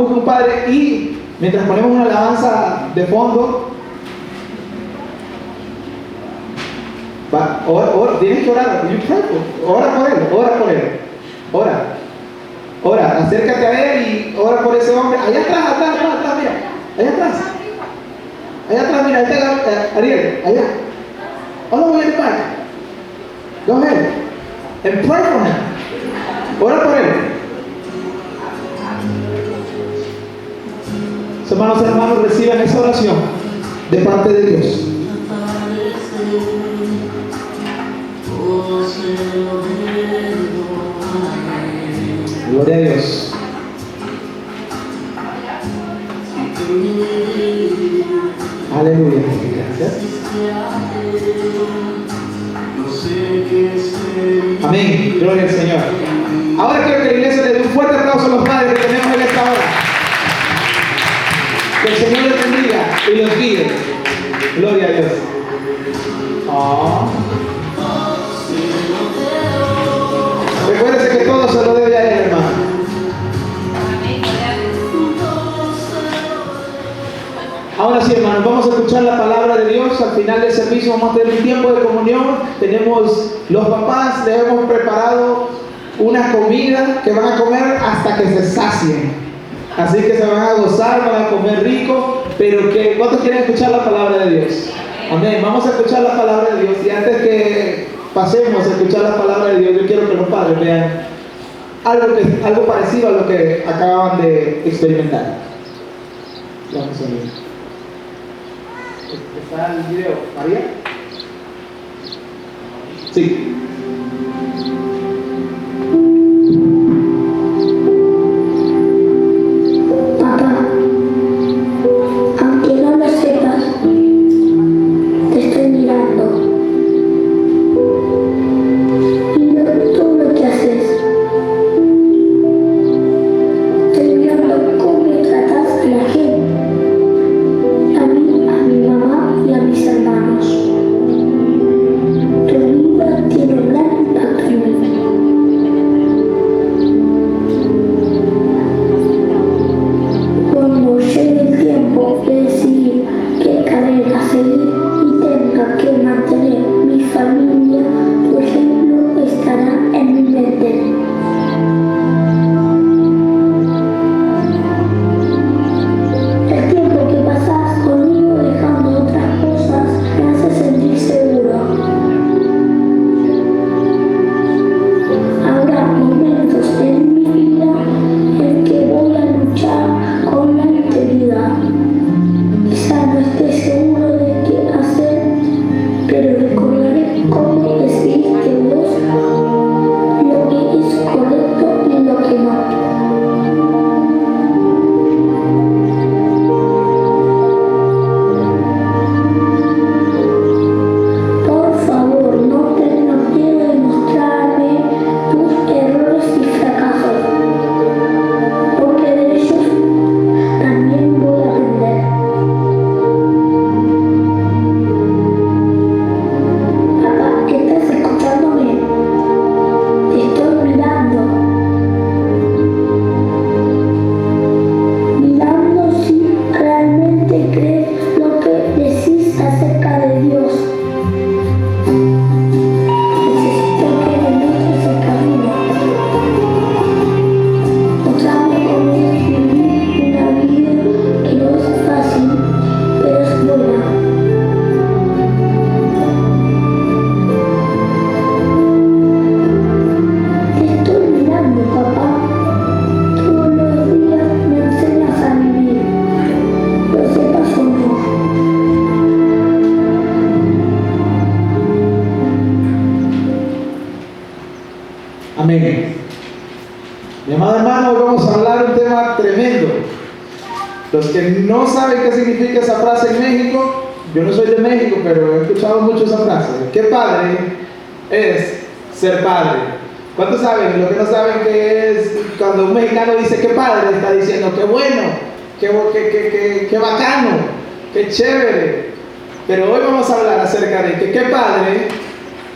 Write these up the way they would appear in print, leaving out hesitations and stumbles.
busque un padre y mientras ponemos una alabanza de fondo, tienes que orar. Ora por él. Ora, acércate a él y ora por ese hombre. Allá atrás, mira. Allá atrás, mira, ahí está Ariel, allá. All the way in the back. Go ahead and pray for him. Ora por él. Hermanos, reciban esa oración de parte de Dios. Gloria a Dios. Aleluya. Gracias. Amén. Gloria al Señor. Ahora quiero que la iglesia le dé un fuerte aplauso a los padres que tenemos en esta hora. Que el Señor les bendiga y los guíe. Gloria a Dios. Recuérdese que todo se lo debe a Él, hermano. Ahora sí, hermanos, vamos a escuchar la palabra de Dios. Al final del servicio vamos a tener un tiempo de comunión. Tenemos los papás, les hemos preparado una comida que van a comer hasta que se sacien. Así que se van a gozar, van a comer rico. Pero ¿cuántos quieren escuchar la palabra de Dios? Amén. Vamos a escuchar la palabra de Dios. Y antes que pasemos a escuchar la palabra de Dios, yo quiero que los padres vean algo parecido a lo que acababan de experimentar. Vamos a ver. ¿Está el video? ¿María? Sí. Papá, aunque no lo sepas, te estoy mirando. Miro todo lo que haces. Estoy mirando cómo tratas a la gente. A mí, a mi mamá y a mis hermanos. Tu vida tiene un gran impacto en mí. Cuando llegue el tiempo de decidir qué carrera seguir y tenga que mantener mi familia, tu ejemplo estará en mi mente. El tiempo que pasas conmigo dejando otras cosas me hace sentir seguro. Habrá momentos en mi vida en que voy a luchar con la integridad. Quizá no esté seguro de qué hacer, pero recordaré cómo decidiste vos lo que es correcto y lo que no. Por favor, no tengas miedo de mostrarme tus errores y fracasos, porque de ellos también voy a aprender. Papá, ¿estás escuchándome? Te estoy mirando. Mirando si realmente crees lo que decís acerca de Dios. Necesito que me muestres el camino. Mostrame cómo vivir una vida que no es fácil, pero es buena. Te estoy mirando, papá. Todos los días me enseñas a vivir, lo sepas o no. Amén. Mi amado hermano, hoy vamos a hablar de un tema tremendo. Los que no saben qué significa esa frase en México, yo no soy de México, pero he escuchado mucho esa frase. ¿Qué padre es ser padre? ¿Cuántos saben? Lo que no saben que es cuando un mexicano dice qué padre, está diciendo qué bueno, qué bacano, qué chévere. Pero hoy vamos a hablar acerca de que qué padre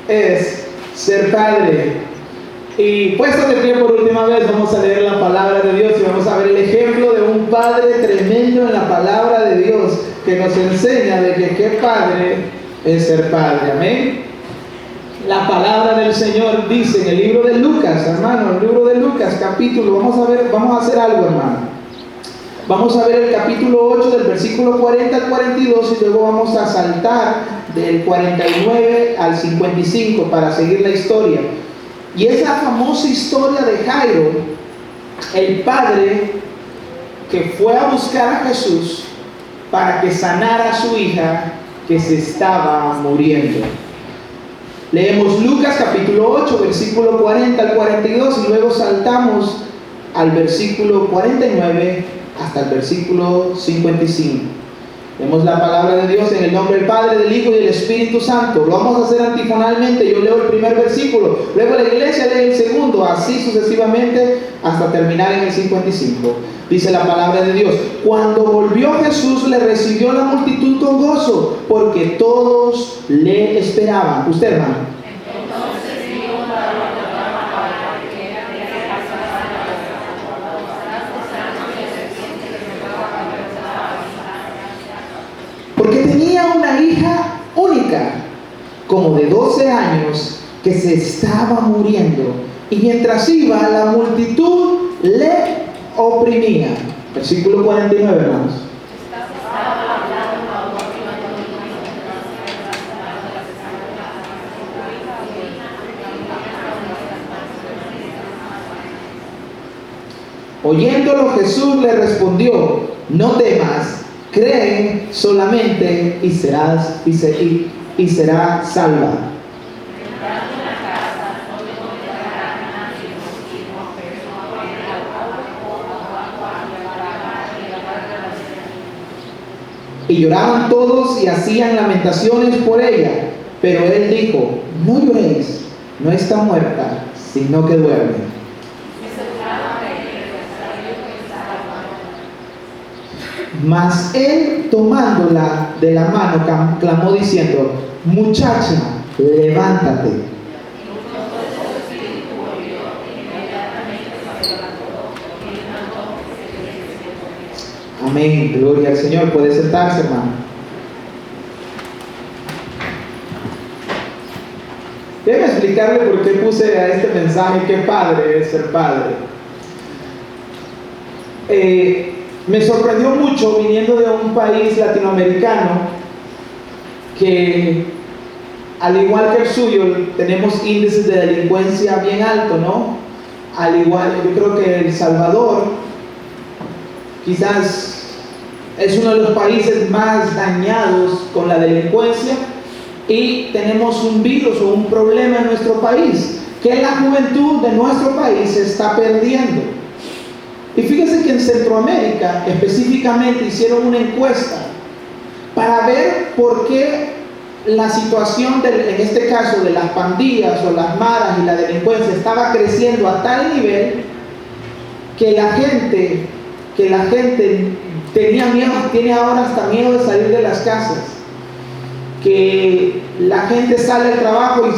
es ser padre. Y puesto de pie por última vez, vamos a leer la palabra de Dios y vamos a ver el ejemplo de un en la palabra de Dios que nos enseña de que qué padre es ser padre. Amén. La palabra del Señor dice en el libro de Lucas, hermano, el libro de Lucas, capítulo, vamos a hacer algo, hermano. Vamos a ver el capítulo 8 del versículo 40 al 42 y luego vamos a saltar del 49 al 55 para seguir la historia. Y es la famosa historia de Jairo, el padre que fue a buscar a Jesús para que sanara a su hija que se estaba muriendo. Leemos Lucas capítulo 8, versículo 40 al 42 y luego saltamos al versículo 49 hasta el versículo 55. Leemos la palabra de Dios en el nombre del Padre, del Hijo y del Espíritu Santo. Lo vamos a hacer antifonalmente. Yo leo el primer versículo, luego la iglesia lee el segundo, así sucesivamente hasta terminar en el 55. Dice la palabra de Dios: cuando volvió Jesús, le recibió la multitud con gozo, porque todos le esperaban. Usted, hermano. Porque tenía una hija única, como de 12 años, que se estaba muriendo. Y mientras iba, la multitud le oprimía. Versículo 49, hermanos. Oyéndolo, Jesús le respondió: no temas, cree solamente y será salva. Y lloraban todos y hacían lamentaciones por ella. Pero él dijo: no lloréis, no está muerta, sino que duerme. Mas él, tomándola de la mano, clamó diciendo: muchacha, levántate. Amén, gloria al Señor. Puede sentarse, hermano. Déjame explicarle por qué puse a este mensaje qué padre es ser padre. Me sorprendió mucho viniendo de un país latinoamericano que, al igual que el suyo, tenemos índices de delincuencia bien altos, ¿no? Al igual, yo creo que El Salvador quizás es uno de los países más dañados con la delincuencia, y tenemos un virus o un problema en nuestro país, que la juventud de nuestro país se está perdiendo. Y fíjense que en Centroamérica específicamente hicieron una encuesta para ver por qué la situación en este caso de las pandillas o las maras y la delincuencia estaba creciendo a tal nivel que la gente tenía miedo, tiene ahora hasta miedo de salir de las casas, que la gente sale del trabajo y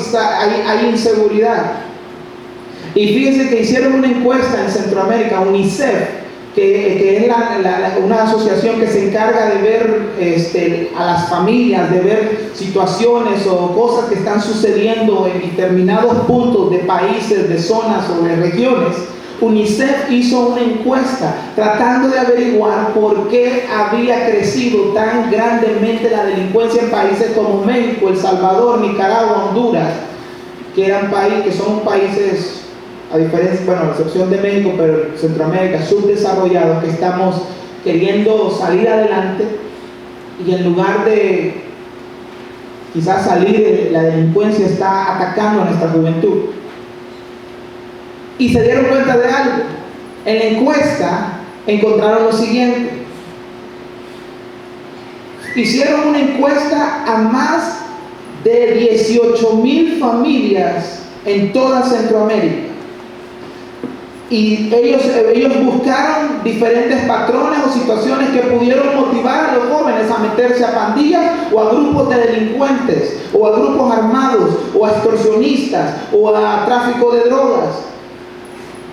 hay inseguridad. Y fíjense que hicieron una encuesta en Centroamérica, UNICEF, que es una asociación que se encarga de ver a las familias, de ver situaciones o cosas que están sucediendo en determinados puntos de países, de zonas o de regiones. UNICEF hizo una encuesta tratando de averiguar por qué había crecido tan grandemente la delincuencia en países como México, El Salvador, Nicaragua, Honduras, que son países, a diferencia, bueno, a excepción de México, pero Centroamérica, subdesarrollados, que estamos queriendo salir adelante, y en lugar de quizás salir, la delincuencia está atacando a nuestra juventud. Y se dieron cuenta de algo. En la encuesta encontraron lo siguiente: hicieron una encuesta a más de 18,000 familias en toda Centroamérica, y ellos buscaron diferentes patrones o situaciones que pudieron motivar a los jóvenes a meterse a pandillas o a grupos de delincuentes o a grupos armados o a extorsionistas o a tráfico de drogas.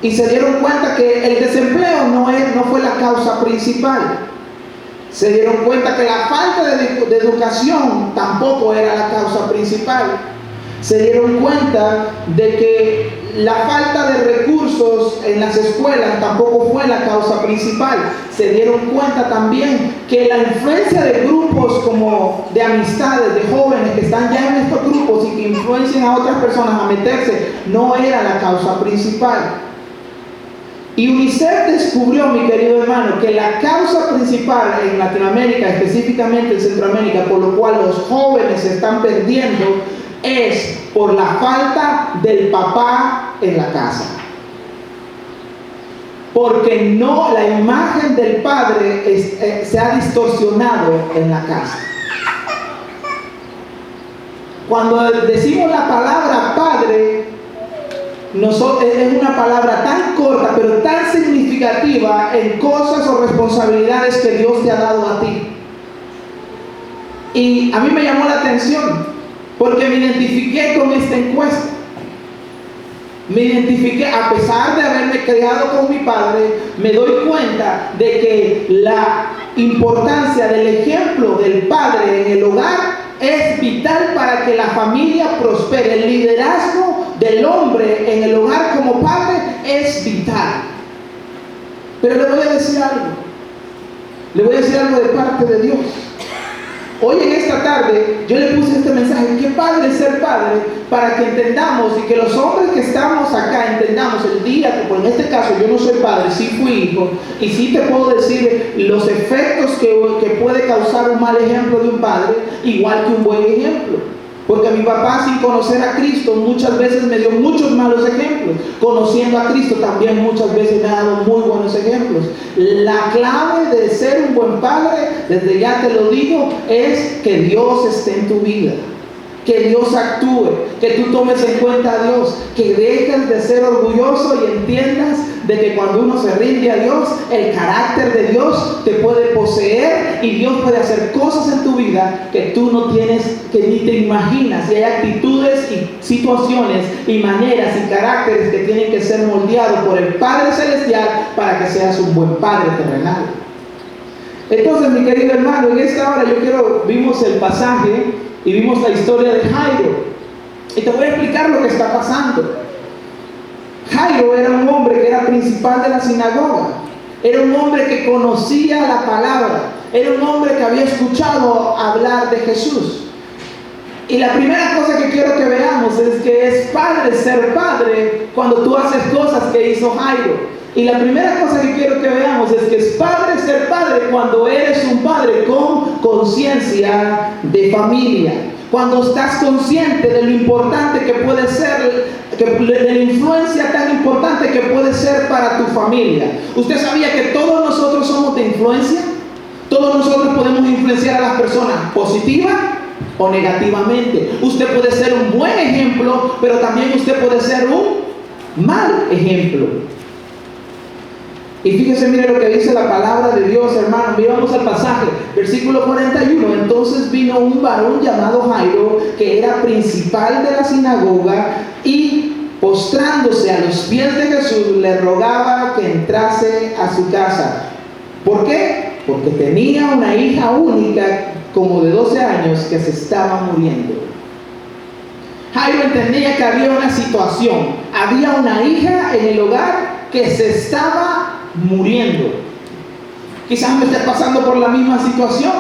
Y se dieron cuenta que el desempleo no fue la causa principal. Se dieron cuenta que la falta de educación tampoco era la causa principal. Se dieron cuenta de que la falta de recursos en las escuelas tampoco fue la causa principal. Se dieron cuenta también que la influencia de grupos como de amistades, de jóvenes que están ya en estos grupos y que influencian a otras personas a meterse, no era la causa principal. Y UNICEF descubrió, mi querido hermano, que la causa principal en Latinoamérica, específicamente en Centroamérica, por lo cual los jóvenes se están perdiendo, es por la falta del papá en la casa. Porque no, la imagen del padre se ha distorsionado en la casa. Cuando decimos la palabra padre, es una palabra tan corta pero tan significativa en cosas o responsabilidades que Dios te ha dado a ti. Y a mí me llamó la atención porque me identifiqué con esta encuesta. Me identifiqué, a pesar de haberme criado con mi padre, me doy cuenta de que la importancia del ejemplo del padre en el hogar es vital para que la familia prospere. El liderazgo del hombre en el hogar como padre es vital. Pero le voy a decir algo. Le voy a decir algo de parte de Dios. Hoy en esta tarde yo le puse este mensaje: qué padre es ser padre, para que entendamos y que los hombres que estamos acá entendamos el día que, por en este caso yo no soy padre, sí fui hijo, y sí te puedo decir los efectos que puede causar un mal ejemplo de un padre, igual que un buen ejemplo. Porque mi papá, sin conocer a Cristo, muchas veces me dio muchos malos ejemplos. Conociendo a Cristo también muchas veces me ha dado muy buenos ejemplos. La clave de ser un buen padre, desde ya te lo digo, es que Dios esté en tu vida. Que Dios actúe, que tú tomes en cuenta a Dios, que dejes de ser orgulloso y entiendas de que cuando uno se rinde a Dios, el carácter de Dios te puede poseer y Dios puede hacer cosas en tu vida que tú no tienes, que ni te imaginas. Y hay actitudes y situaciones y maneras y caracteres que tienen que ser moldeados por el Padre Celestial para que seas un buen padre terrenal. Entonces, mi querido hermano, en esta hora vimos el pasaje y vimos la historia de Jairo. Y te voy a explicar lo que está pasando. Jairo era un hombre que era principal de la sinagoga. Era un hombre que conocía la palabra. Era un hombre que había escuchado hablar de Jesús. Y la primera cosa que quiero que veamos es que es padre ser padre cuando tú haces cosas que hizo Jairo. Y la primera cosa que quiero que veamos es que es padre ser padre cuando eres un padre con conciencia de familia. Cuando estás consciente de lo importante que puede ser, de la influencia tan importante que puede ser para tu familia. ¿Usted sabía que todos nosotros somos de influencia? Todos nosotros podemos influenciar a las personas positiva o negativamente. Usted puede ser un buen ejemplo, pero también usted puede ser un mal ejemplo. Y fíjese, mire lo que dice la palabra de Dios, hermano. Miramos al pasaje, versículo 41. Entonces vino un varón llamado Jairo, que era principal de la sinagoga, y postrándose a los pies de Jesús, le rogaba que entrase a su casa. ¿Por qué? Porque tenía una hija única, como de 12 años, que se estaba muriendo. Jairo entendía que había una situación, había una hija en el hogar que se estaba muriendo. Quizás me esté pasando por la misma situación,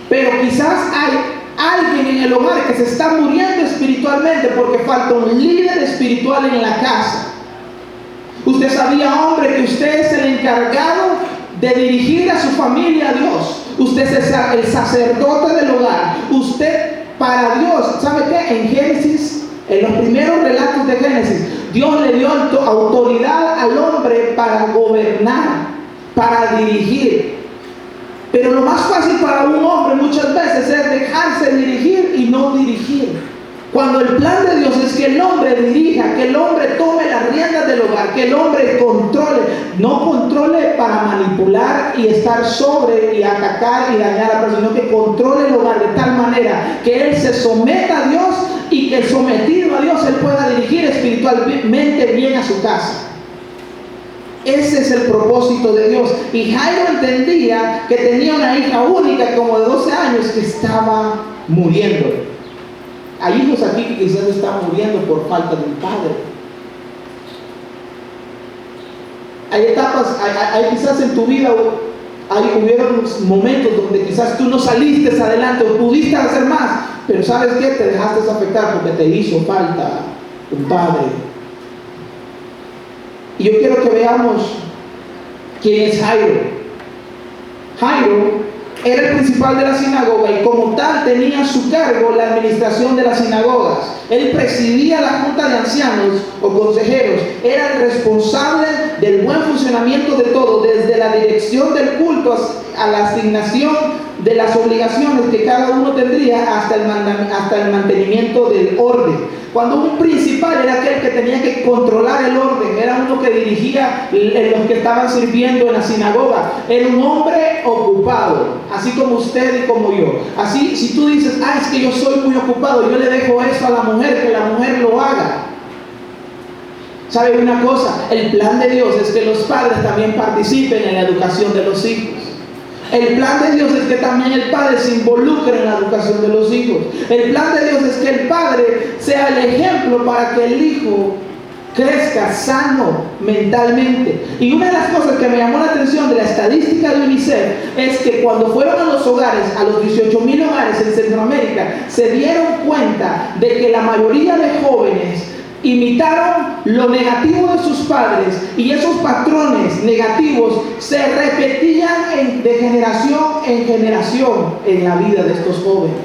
pero quizás hay alguien en el hogar que se está muriendo espiritualmente porque falta un líder espiritual en la casa. Usted sabía, hombre, que usted es el encargado de dirigir a su familia a Dios. Usted es el sacerdote del hogar. Usted, para Dios, ¿sabe qué? En Génesis, en los primeros relatos de Génesis, Dios le dio autoridad al hombre para gobernar, para dirigir. Pero lo más fácil para un hombre muchas veces es dejarse dirigir y no dirigir. Cuando el plan de Dios es que el hombre dirija, que el hombre tome las riendas del hogar, que el hombre controle, no controle para manipular y estar sobre y atacar y dañar a la persona, sino que controle el hogar de tal manera que él se someta a Dios y que sometido a Dios él pueda dirigir espiritualmente bien a su casa. Ese es el propósito de Dios. Y Jairo entendía que tenía una hija única como de 12 años que estaba muriendo. Hay hijos aquí que quizás están muriendo por falta de un padre. Hay etapas, hay quizás en tu vida hubieron momentos donde quizás tú no saliste adelante o pudiste hacer más, pero ¿sabes qué? Te dejaste afectar porque te hizo falta un padre. Y yo quiero que veamos quién es Jairo. Jairo era el principal de la sinagoga y como tal tenía a su cargo la administración de las sinagogas. Él presidía la junta de ancianos o consejeros. Era el responsable del buen funcionamiento de todo, desde la dirección del culto a la asignación de las obligaciones que cada uno tendría hasta el mantenimiento del orden. Cuando un principal era aquel que tenía que controlar el orden, era uno que dirigía los que estaban sirviendo en la sinagoga, era un hombre ocupado, así como usted y como yo. Así, si tú dices, es que yo soy muy ocupado, yo le dejo eso a la mujer, que la mujer lo haga. ¿Sabe una cosa? El plan de Dios es que los padres también participen en la educación de los hijos. El plan de Dios es que también el padre se involucre en la educación de los hijos. El plan de Dios es que el padre sea el ejemplo para que el hijo crezca sano mentalmente. Y una de las cosas que me llamó la atención de la estadística de UNICEF es que cuando fueron a los hogares, a los 18,000 hogares en Centroamérica, se dieron cuenta de que la mayoría de jóvenes imitaron lo negativo de sus padres y esos patrones negativos se repetían de generación en generación en la vida de estos jóvenes.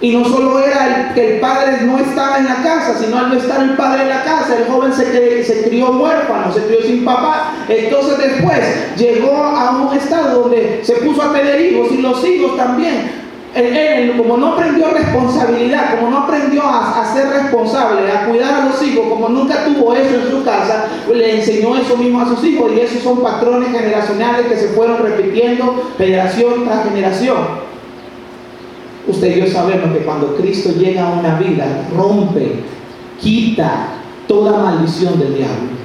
Y no solo era que el padre no estaba en la casa, sino al no estar el padre en la casa, el joven se crió huérfano, se crió sin papá. Entonces después llegó a un estado donde se puso a tener hijos y los hijos también. Él, como no aprendió responsabilidad, como no aprendió a ser responsable, a cuidar a los hijos, como nunca tuvo eso en su casa, pues le enseñó eso mismo a sus hijos, y esos son patrones generacionales que se fueron repitiendo generación tras generación. Usted y yo sabemos que cuando Cristo llega a una vida, rompe, quita toda maldición del diablo.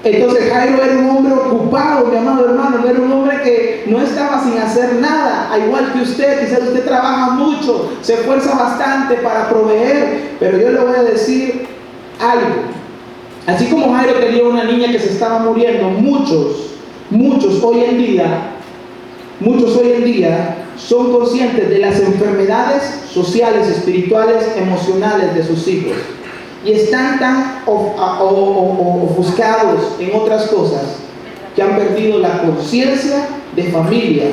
Entonces Jairo era un hombre ocupado, mi amado hermano, era un hombre que no estaba sin hacer nada, al igual que usted. Quizás usted trabaja mucho, se esfuerza bastante para proveer, pero yo le voy a decir algo. Así como Jairo tenía una niña que se estaba muriendo, muchos hoy en día son conscientes de las enfermedades sociales, espirituales, emocionales de sus hijos. Y están tan ofuscados en otras cosas que han perdido la conciencia de familia.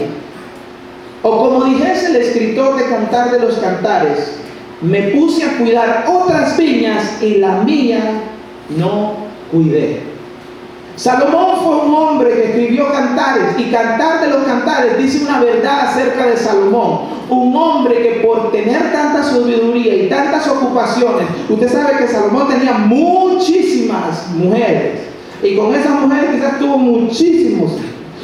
O como dijese el escritor de Cantar de los Cantares, me puse a cuidar otras viñas y la mía no cuidé. Salomón fue un hombre que escribió Cantares, y Cantar de los Cantares dice una verdad acerca de Salomón. Un hombre que por tener tanta sabiduría y tantas ocupaciones, usted sabe que Salomón tenía muchísimas mujeres, y con esas mujeres quizás tuvo muchísimos.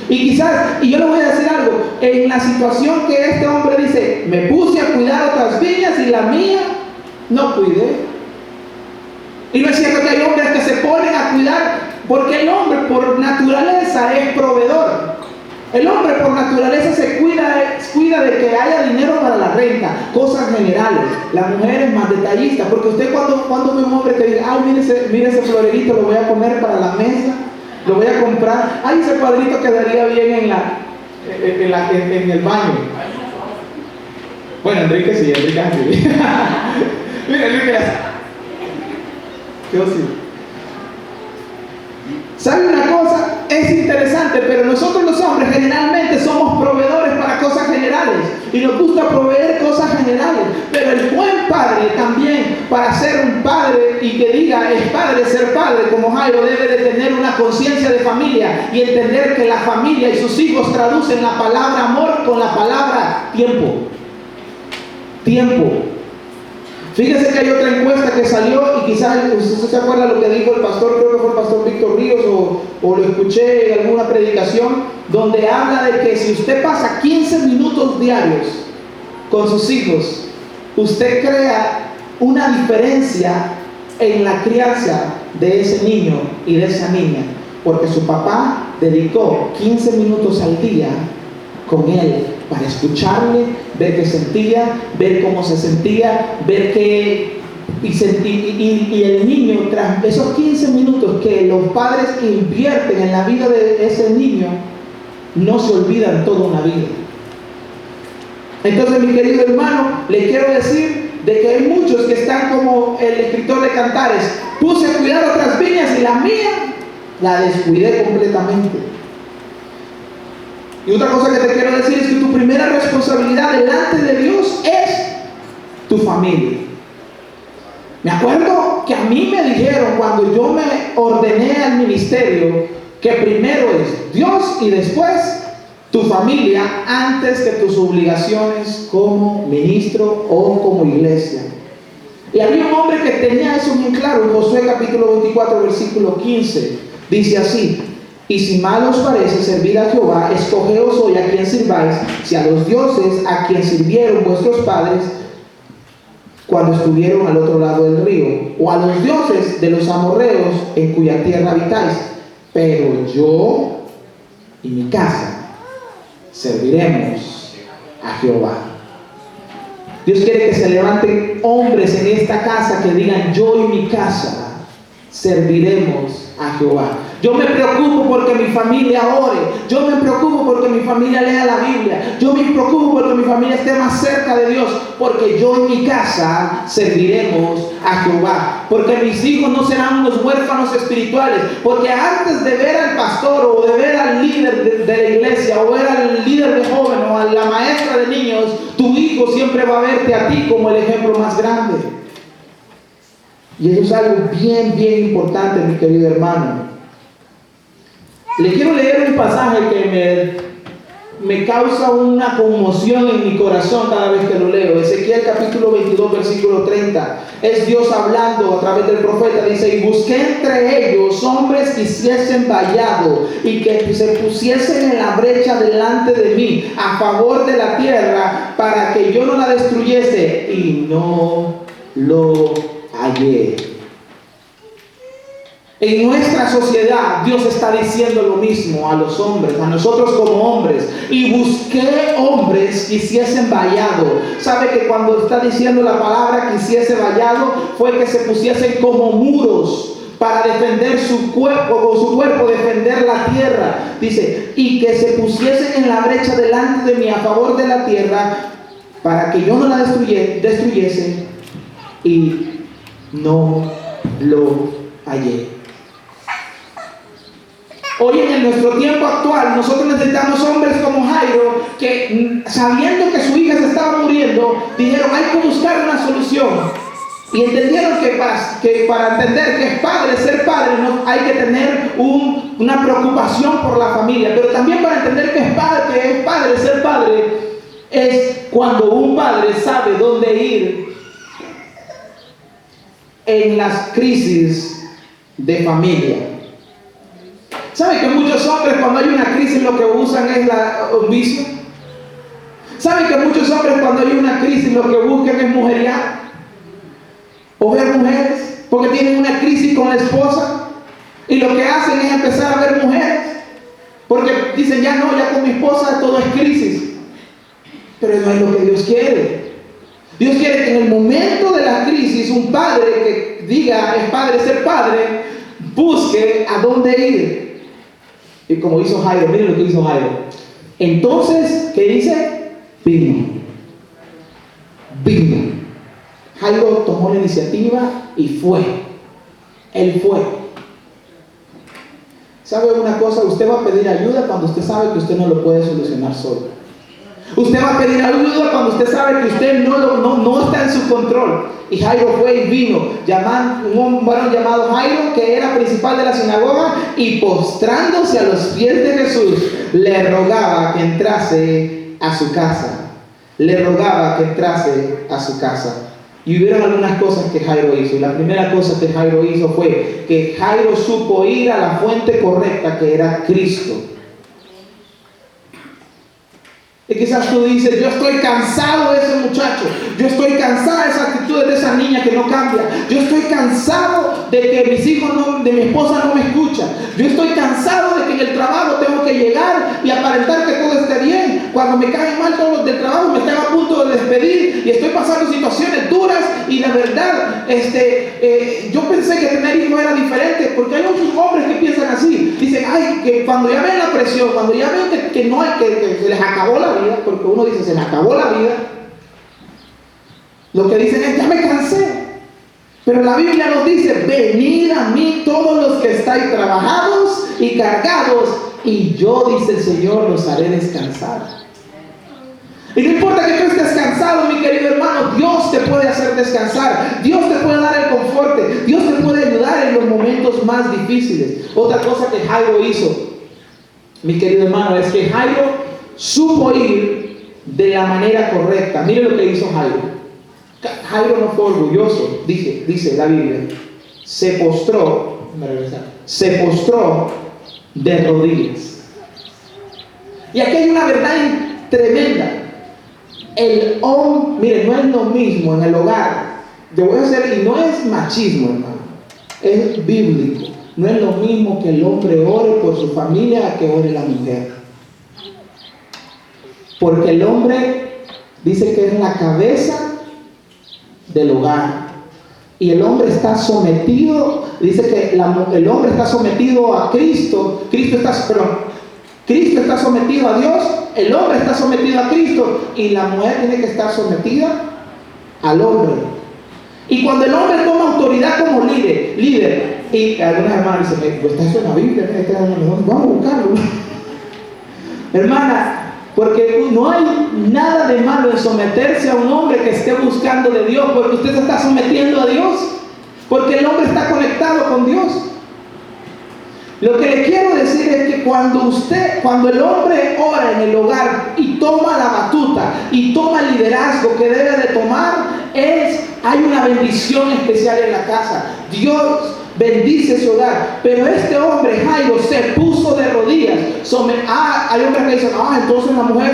Y yo le voy a decir algo, en la situación que este hombre dice, me puse a cuidar otras viñas y la mía no cuidé. Y no es cierto que hay hombres que se ponen a cuidar, porque el hombre por naturaleza es proveedor. El hombre por naturaleza se cuida de que haya dinero para la renta, cosas generales. La mujer es más detallista, porque usted cuando ve un hombre que dice, mire ese florerito, lo voy a poner para la mesa, lo voy a comprar, ese cuadrito quedaría bien en el baño. Bueno, Enrique sí. Mira, Enrique ¿qué osito? ¿Sabe una cosa? Es interesante, pero nosotros los hombres generalmente somos proveedores para cosas generales y nos gusta proveer cosas generales, pero el buen padre también, para ser un padre y que diga es padre, ser padre como Jairo, debe de tener una conciencia de familia y entender que la familia y sus hijos traducen la palabra amor con la palabra tiempo. Fíjese que hay otra encuesta que salió, y quizás usted se acuerda lo que dijo el pastor, creo que fue el pastor Víctor Ríos, o lo escuché en alguna predicación, donde habla de que si usted pasa 15 minutos diarios con sus hijos, usted crea una diferencia en la crianza de ese niño y de esa niña, porque su papá dedicó 15 minutos al día con él para escucharle, ver qué sentía, ver cómo se sentía, ver qué... Y el niño, tras esos 15 minutos que los padres invierten en la vida de ese niño, no se olvidan toda una vida. Entonces, mi querido hermano, le quiero decir de que hay muchos que están como el escritor de Cantares: puse a cuidar otras viñas y la mía la descuidé completamente. Y otra cosa que te quiero decir es que tu primera responsabilidad delante de Dios es tu familia. Me acuerdo que a mí me dijeron cuando yo me ordené al ministerio que primero es Dios y después tu familia antes que tus obligaciones como ministro o como iglesia. Y había un hombre que tenía eso muy claro en Josué capítulo 24 versículo 15. Dice así: y si mal os parece servir a Jehová, escogeos hoy a quien sirváis, si a los dioses a quien sirvieron vuestros padres cuando estuvieron al otro lado del río, o a los dioses de los amorreos en cuya tierra habitáis. Pero yo y mi casa serviremos a Jehová. Dios quiere que se levanten hombres en esta casa que digan: yo y mi casa serviremos a Jehová. Yo me preocupo porque mi familia ore. Yo me preocupo porque mi familia lea la Biblia. Yo me preocupo porque mi familia esté más cerca de Dios. Porque yo y mi casa serviremos a Jehová. Porque mis hijos no serán unos huérfanos espirituales. Porque antes de ver al pastor o de ver al líder de la iglesia o ver al líder de joven o a la maestra de niños, tu hijo siempre va a verte a ti como el ejemplo más grande. Y eso es algo bien, bien importante, mi querido hermano. Le quiero leer un pasaje que me causa una conmoción en mi corazón cada vez que lo leo. Ezequiel capítulo 22 versículo 30. Es Dios hablando a través del profeta. Dice: y busqué entre ellos hombres que hiciesen vallado y que se pusiesen en la brecha delante de mí a favor de la tierra para que yo no la destruyese, y no lo hallé. En nuestra sociedad Dios está diciendo lo mismo a los hombres, a nosotros como hombres: y busqué hombres que hiciesen vallado. ¿Sabe que cuando está diciendo la palabra que hiciese vallado fue que se pusiesen como muros para defender su cuerpo, defender la tierra? Dice: y que se pusiesen en la brecha delante de mí a favor de la tierra para que yo no la destruyese, y no lo hallé. Hoy en nuestro tiempo actual nosotros necesitamos hombres como Jairo que, sabiendo que su hija se estaba muriendo, dijeron: hay que buscar una solución. Y entendieron que para entender que es padre, ser padre, no hay que tener una preocupación por la familia. Pero también para entender que es padre, ser padre, es cuando un padre sabe dónde ir en las crisis de familia. ¿Sabe que muchos hombres cuando hay una crisis lo que usan es un vicio? ¿Sabe que muchos hombres cuando hay una crisis lo que buscan es mujeriar? O ver mujeres, porque tienen una crisis con la esposa y lo que hacen es empezar a ver mujeres, porque dicen: ya con mi esposa todo es crisis. Pero no es lo que Dios quiere. Dios quiere que en el momento de la crisis un padre que diga es padre, ser padre, busque a dónde ir. Y como hizo Jairo, miren lo que hizo Jairo. Entonces, ¿qué dice? Vino. Jairo tomó la iniciativa y fue. Él fue. ¿Sabe una cosa? Usted va a pedir ayuda cuando usted sabe que usted no lo puede solucionar solo. Usted va a pedir ayuda cuando usted sabe que usted no está en su control. Y Jairo fue y vino, un varón llamado Jairo, que era principal de la sinagoga, y postrándose a los pies de Jesús, le rogaba que entrase a su casa. Y hubieron algunas cosas que Jairo hizo. Y la primera cosa que Jairo hizo fue que Jairo supo ir a la fuente correcta, que era Cristo. Y quizás tú dices, yo estoy cansado de ese muchacho, yo estoy cansada de esa actitud de esa niña que no cambia, yo estoy cansado de que mis hijos de mi esposa no me escuchan, yo estoy cansado de que en el trabajo tengo que llegar y aparentar que todo esté bien, cuando me caen mal todos los del trabajo me están a punto de despedir y estoy pasando situaciones duras y la verdad, yo pensé que tener hijos era diferente, porque hay muchos hombres que piensan así, dicen, ay, que cuando ya ven la presión, cuando ya ven que no hay, que se les acabó la vida, porque uno dice, se me acabó la vida, lo que dicen es, ya me cansé. Pero la Biblia nos dice, venid a mí todos los que estáis trabajados y cargados, y yo, dice el Señor, los haré descansar. Y no importa que tú estés cansado, mi querido hermano, Dios te puede hacer descansar, Dios te puede dar el confort, Dios te puede ayudar en los momentos más difíciles. Otra cosa que Jairo hizo, mi querido hermano, es que Jairo supo ir de la manera correcta. Mire lo que hizo Jairo. Jairo no fue orgulloso, dice la Biblia. Se postró de rodillas. Y aquí hay una verdad tremenda. El hombre, mire, no es lo mismo en el hogar. Yo voy a hacer, y no es machismo, hermano, es bíblico. No es lo mismo que el hombre ore por su familia que ore la mujer. Porque el hombre dice que es la cabeza del hogar. Y el hombre está sometido, dice que el hombre está sometido a Cristo. Cristo está sometido a Dios, el hombre está sometido a Cristo y la mujer tiene que estar sometida al hombre. Y cuando el hombre toma autoridad como líder, y algunas hermanas dicen, está eso en la Biblia, vamos a buscarlo. Hermana, porque no hay nada de malo en someterse a un hombre que esté buscando de Dios, porque usted se está sometiendo a Dios, porque el hombre está conectado con Dios. Lo que le quiero decir es que cuando el hombre ora en el hogar y toma la batuta y toma el liderazgo que debe de tomar, hay una bendición especial en la casa. Dios bendice su hogar. Pero este hombre, Jairo, se puso de rodillas. Hay hombres que dicen, entonces la mujer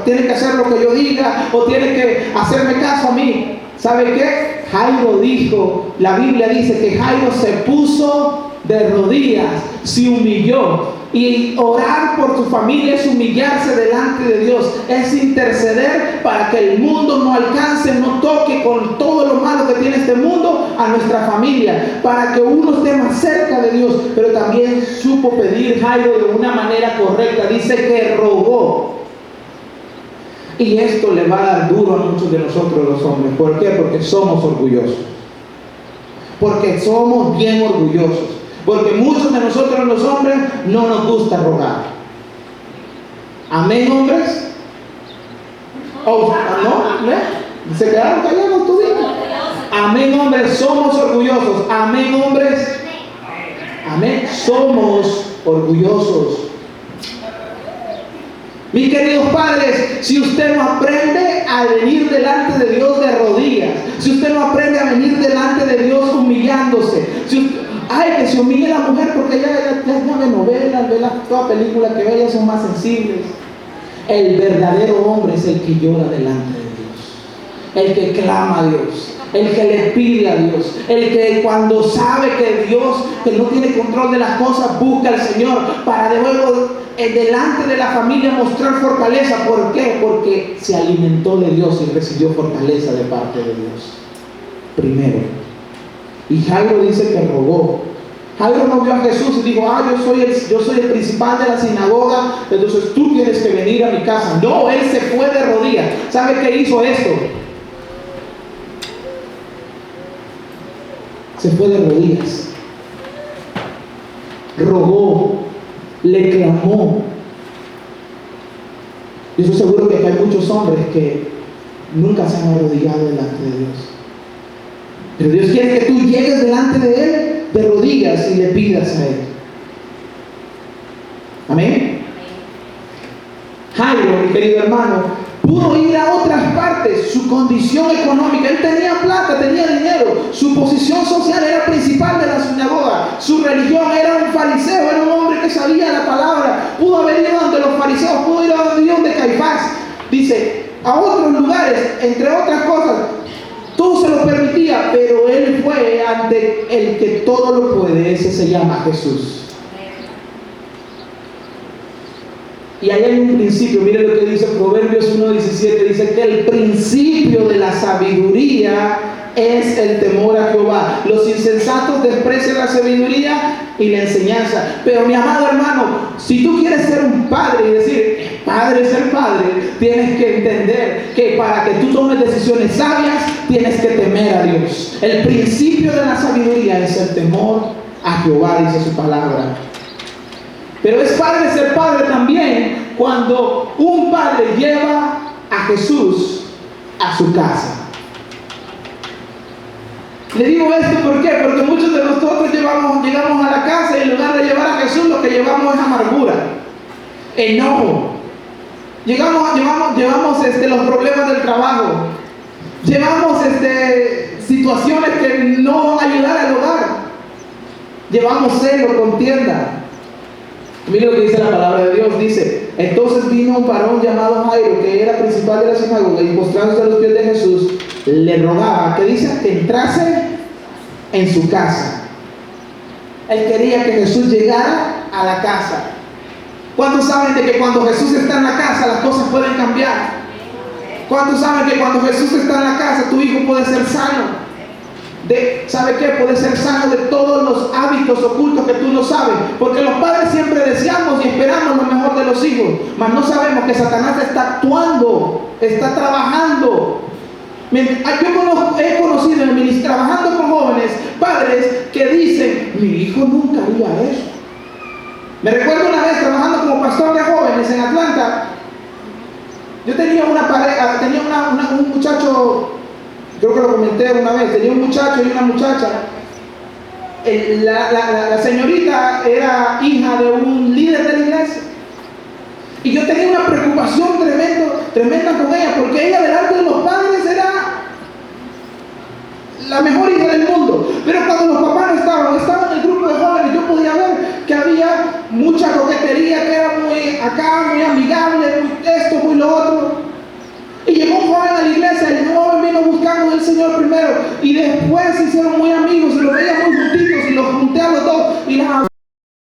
tiene que hacer lo que yo diga, o tiene que hacerme caso a mí. ¿Sabe qué? Jairo dijo, la Biblia dice que Jairo se puso de rodillas, se humilló. Y orar por tu familia es humillarse delante de Dios, es interceder para que el mundo no alcance, no toque con todo lo malo que tiene este mundo a nuestra familia, para que uno esté más cerca de Dios. Pero también supo pedir Jairo de una manera correcta, dice que rogó. Y esto le va a dar duro a muchos de nosotros los hombres. ¿Por qué? Porque somos orgullosos, porque somos bien orgullosos. Porque muchos de nosotros los hombres no nos gusta rogar. ¿Amén, hombres? ¿No? ¿Se quedaron callados toditos? Amén, hombres, somos orgullosos. Amén, hombres. Amén, somos orgullosos. Mis queridos padres, si usted no aprende a venir delante de Dios de rodillas, si usted no aprende a venir delante de Dios humillándose, que se humille la mujer porque ella ve novelas, ve toda película que ve, ellas son más sensibles. El verdadero hombre es el que llora delante de Dios, el que clama a Dios, el que le pide a Dios, el que cuando sabe que Dios, que no tiene control de las cosas, busca al Señor para de luego delante de la familia mostrar fortaleza. ¿Por qué? Porque se alimentó de Dios y recibió fortaleza de parte de Dios primero. Y Jairo dice que rogó. Jairo no vio a Jesús y dijo, yo soy el principal de la sinagoga, entonces tú tienes que venir a mi casa. No, él se fue de rodillas. ¿Sabe qué hizo esto? Se fue de rodillas, rogó, le clamó. Yo estoy seguro que hay muchos hombres que nunca se han arrodillado delante de Dios. Pero Dios quiere que tú llegues delante de Él de rodillas y le pidas a Él. Amén. Jairo, mi querido hermano, pudo ir a otras partes. Su condición económica, él tenía plata, tenía dinero, su posición social era principal de la sinagoga, su religión era un fariseo, era un hombre que sabía la palabra. Pudo haber ido ante los fariseos, pudo ir a donde dice, a otros lugares, entre otras cosas, todo se lo permitía, pero él fue ante el que todo lo puede. Ese se llama Jesús. Y ahí hay un principio, miren lo que dice Proverbios 1:17, dice que el principio de la sabiduría es el temor a Jehová. Los insensatos desprecian la sabiduría y la enseñanza. Pero mi amado hermano, si tú quieres ser un padre y decir, padre, ser padre, tienes que entender que para que tú tomes decisiones sabias, tienes que temer a Dios. El principio de la sabiduría es el temor a Jehová, dice su palabra. Pero es padre ser padre también cuando un padre lleva a Jesús a su casa. Le digo esto ¿por qué? Porque muchos de nosotros llegamos a la casa y en lugar de llevar a Jesús lo que llevamos es amargura, enojo. Llevamos los problemas del trabajo. Llevamos situaciones que no van a ayudar al hogar. Llevamos celo, contienda. Mira lo que dice la palabra de Dios, dice, entonces vino un varón llamado Jairo, que era principal de la sinagoga, y postrándose a los pies de Jesús, le rogaba, que dice, que entrase en su casa. Él quería que Jesús llegara a la casa. ¿Cuántos saben de que cuando Jesús está en la casa, las cosas pueden cambiar? ¿Cuántos saben que cuando Jesús está en la casa, tu hijo puede ser sano? ¿Sabe qué? Puede ser sano de todos los hábitos ocultos que tú no sabes, porque los padres siempre deseamos y esperamos lo mejor de los hijos, mas no sabemos que Satanás está actuando, está trabajando. Yo he conocido trabajando con jóvenes, padres que dicen, mi hijo nunca haría eso. Me recuerdo una vez trabajando como pastor de jóvenes en Atlanta. Yo tenía una pareja, un muchacho. Creo que lo comenté una vez, tenía un muchacho y una muchacha. La señorita era hija de un líder de la iglesia. Y yo tenía una preocupación tremenda con ella, porque ella delante de los padres era la mejor hija del mundo. Pero cuando los papás no estaban en el grupo de jóvenes, yo podía ver que había mucha coquetería, que era muy acá, muy amigable, muy esto, muy lo otro. Y llegó un joven a la iglesia, el joven vino buscando al Señor primero y después se hicieron muy amigos y lo veíamos